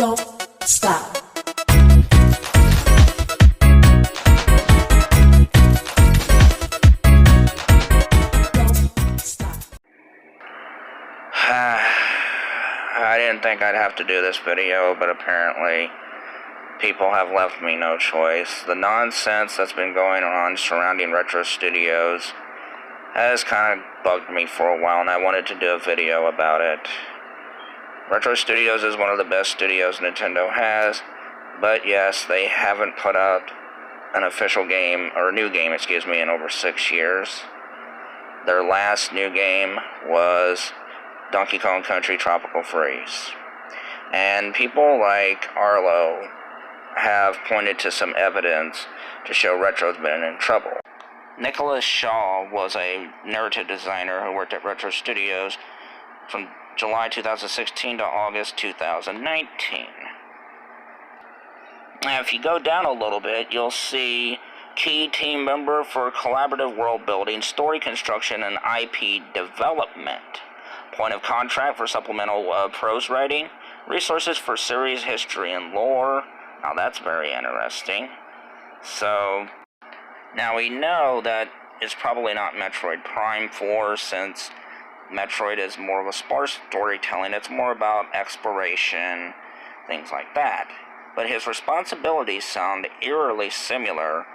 Don't stop. I didn't think I'd have to do this video, but apparently people have left me no choice. The nonsense that's been going on surrounding Retro Studios has kind of bugged me for a while, and I wanted to do a video about it. Retro Studios is one of the best studios Nintendo has, but yes, they haven't put out an official game, or a new game, in over 6 years. Their last new game was Donkey Kong Country Tropical Freeze. And people like Arlo have pointed to some evidence to show Retro's been in trouble. Nicholas Shaw was a narrative designer who worked at Retro Studios from July 2016 to August 2019. Now, if you go down a little bit, you'll see key team member for collaborative world building, story construction, and IP development. Point of contract for supplemental prose writing, resources for series history and lore. Now that's very interesting. So, now we know that it's probably not Metroid Prime 4, since Metroid is more of a sparse storytelling. It's more about exploration, things like that. But his responsibilities sound eerily similar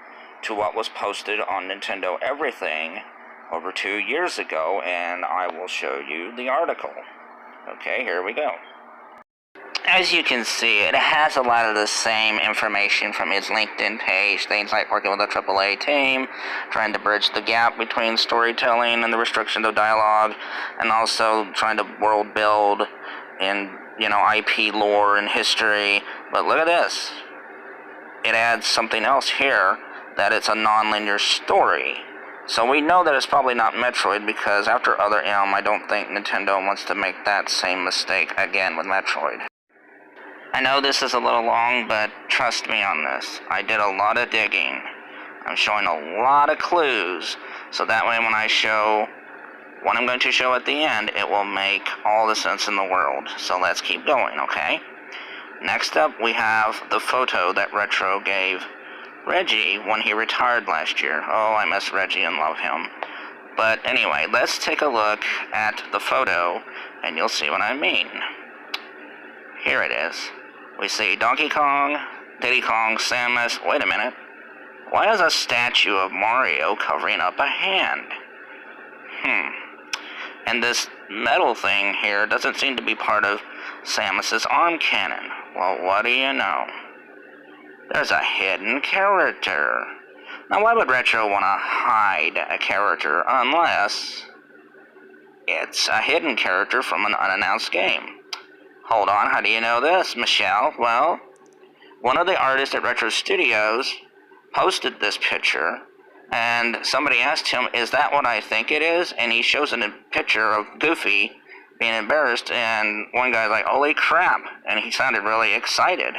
to what was posted on Nintendo Everything over 2 years ago, and I will show you the article. Okay, here we go. As you can see, it has a lot of the same information from his LinkedIn page, things like working with a AAA team, trying to bridge the gap between storytelling and the restrictions of dialogue, and also trying to world build in, IP lore and history. But look at this. It adds something else here, that it's a non-linear story. So we know that it's probably not Metroid, because after Other M, I don't think Nintendo wants to make that same mistake again with Metroid. I know this is a little long, but trust me on this. I did a lot of digging. I'm showing a lot of clues, so that way when I show what I'm going to show at the end, it will make all the sense in the world. So let's keep going, okay? Next up, we have the photo that Retro gave Reggie when he retired last year. Oh, I miss Reggie and love him. But anyway, let's take a look at the photo, and you'll see what I mean. Here it is. We see Donkey Kong, Diddy Kong, Samus. Wait a minute. Why is a statue of Mario covering up a hand? And this metal thing here doesn't seem to be part of Samus's arm cannon. Well, what do you know? There's a hidden character. Now, why would Retro want to hide a character unless it's a hidden character from an unannounced game? Hold on, how do you know this, Michelle? Well, one of the artists at Retro Studios posted this picture, and somebody asked him, is that what I think it is? And he shows a picture of Goofy being embarrassed, and one guy's like, holy crap, and he sounded really excited.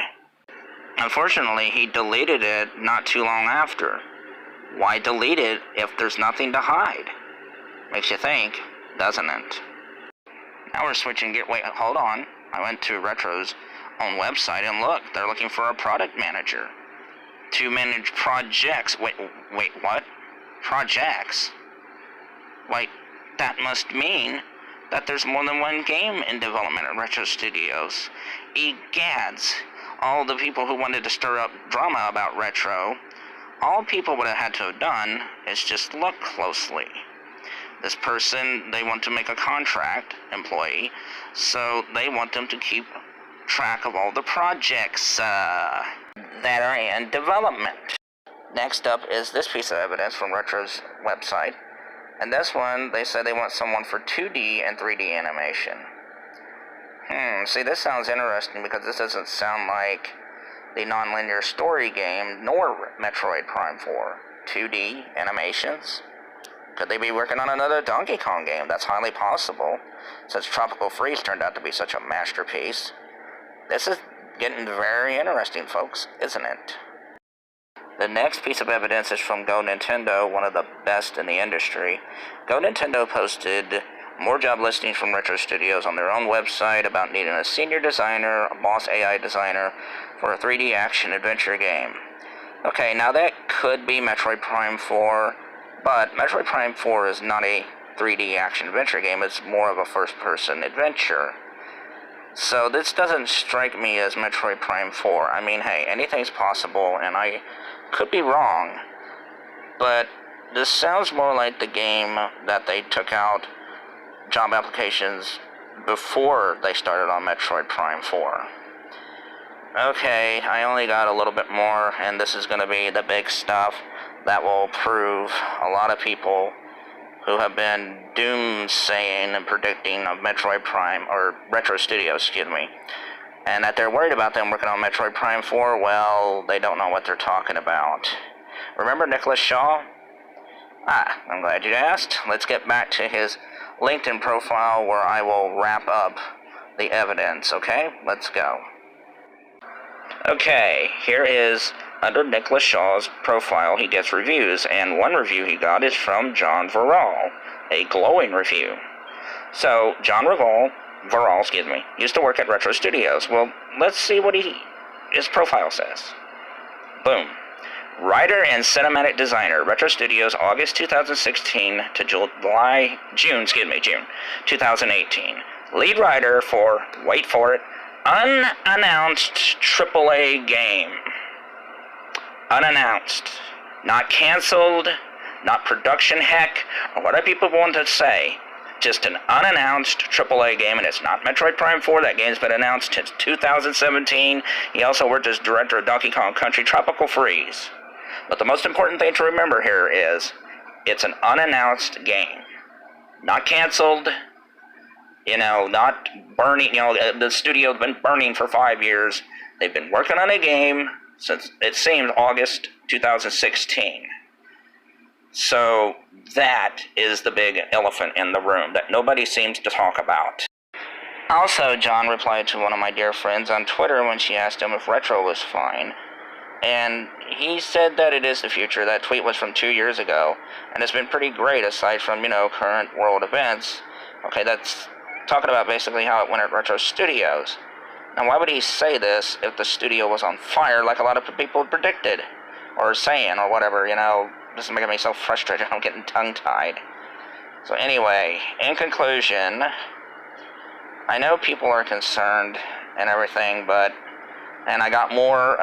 Unfortunately, he deleted it not too long after. Why delete it if there's nothing to hide? Makes you think, doesn't it? Now we're switching gears. Wait, hold on. I went to Retro's own website, and look, they're looking for a product manager to manage projects. Wait, what? Projects? Wait, that must mean that there's more than one game in development at Retro Studios. Egads. All the people who wanted to stir up drama about Retro, all people would have had to have done is just look closely. This person, they want to make a contract employee, so they want them to keep track of all the projects that are in development. Next up is this piece of evidence from Retro's website, and this one, they said they want someone for 2D and 3D animation. See, this sounds interesting because this doesn't sound like the non-linear story game, nor Metroid Prime 4. 2D animations? Could they be working on another Donkey Kong game? That's highly possible, since Tropical Freeze turned out to be such a masterpiece. This is getting very interesting, folks, isn't it? The next piece of evidence is from Go Nintendo, one of the best in the industry. Go Nintendo posted more job listings from Retro Studios on their own website about needing a senior designer, a boss AI designer for a 3D action adventure game. Okay, now that could be Metroid Prime 4, but Metroid Prime 4 is not a 3D action adventure game, it's more of a first-person adventure. So this doesn't strike me as Metroid Prime 4. I mean, hey, anything's possible, and I could be wrong, but this sounds more like the game that they took out job applications before they started on Metroid Prime 4. Okay, I only got a little bit more, and this is going to be the big stuff that will prove a lot of people who have been doomsaying and predicting of Metroid Prime, or Retro Studios, and that they're worried about them working on Metroid Prime 4, well, they don't know what they're talking about. Remember Nicholas Shaw? I'm glad you asked. Let's get back to his LinkedIn profile where I will wrap up the evidence, okay? Let's go. Okay, here is, under Nicholas Shaw's profile, he gets reviews, and one review he got is from John Varall, a glowing review. So, John Varall, used to work at Retro Studios. Well, let's see what his profile says. Boom. Writer and cinematic designer, Retro Studios, August 2016 to June 2018. Lead writer for, wait for it, Unannounced AAA game. Unannounced. Not canceled, not production heck, or whatever people want to say. Just an unannounced AAA game, and it's not Metroid Prime 4. That game's been announced since 2017. He also worked as director of Donkey Kong Country Tropical Freeze. But the most important thing to remember here is, it's an unannounced game. Not canceled, not burning, the studio's been burning for 5 years. They've been working on a game since, it seems, August 2016. So that is the big elephant in the room that nobody seems to talk about. Also, John replied to one of my dear friends on Twitter when she asked him if Retro was fine. And he said that it is the future. That tweet was from 2 years ago. And it's been pretty great aside from, current world events. Okay, that's talking about basically how it went at Retro Studios. Now, why would he say this if the studio was on fire like a lot of people predicted? Or saying, or whatever, This is making me so frustrated. I'm getting tongue-tied. So anyway, in conclusion, I know people are concerned and everything, and I got more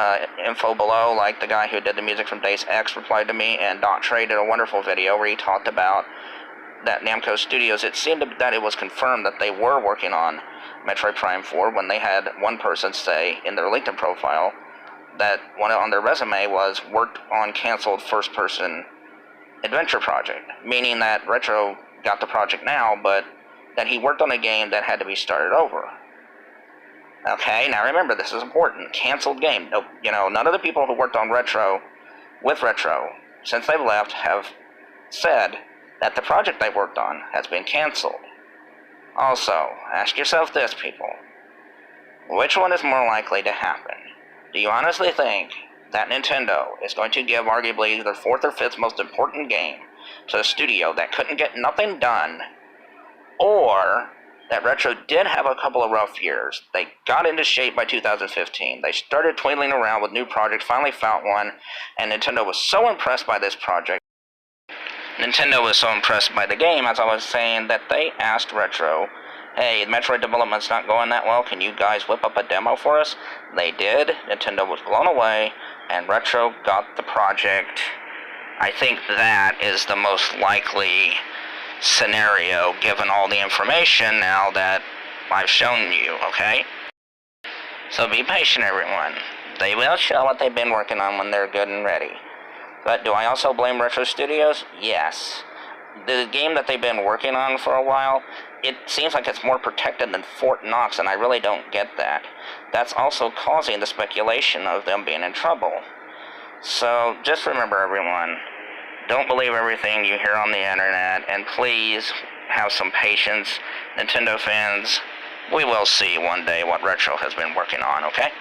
info below, like the guy who did the music from Days X replied to me, and Doc Trey did a wonderful video where he talked about that Namco Studios, it seemed that it was confirmed that they were working on Metroid Prime 4 when they had one person say in their LinkedIn profile that one on their resume was worked on canceled first-person adventure project, meaning that Retro got the project now, but that he worked on a game that had to be started over. Okay, now remember, this is important. Canceled game. None of the people who worked on Retro, with Retro, since they've left, have said that the project they worked on has been canceled. Also, ask yourself this, people. Which one is more likely to happen? Do you honestly think that Nintendo is going to give arguably their fourth or fifth most important game to a studio that couldn't get nothing done, or that Retro did have a couple of rough years? They got into shape by 2015. They started twiddling around with new projects, finally found one, and Nintendo was so impressed by this project. Nintendo was so impressed by the game, as I was saying, that they asked Retro, hey, Metroid development's not going that well, can you guys whip up a demo for us? They did. Nintendo was blown away, and Retro got the project. I think that is the most likely scenario, given all the information now that I've shown you, okay? So be patient, everyone. They will show what they've been working on when they're good and ready. But do I also blame Retro Studios? Yes. The game that they've been working on for a while, it seems like it's more protected than Fort Knox, and I really don't get that. That's also causing the speculation of them being in trouble. So just remember, everyone, don't believe everything you hear on the internet, and please have some patience. Nintendo fans, we will see one day what Retro has been working on, okay?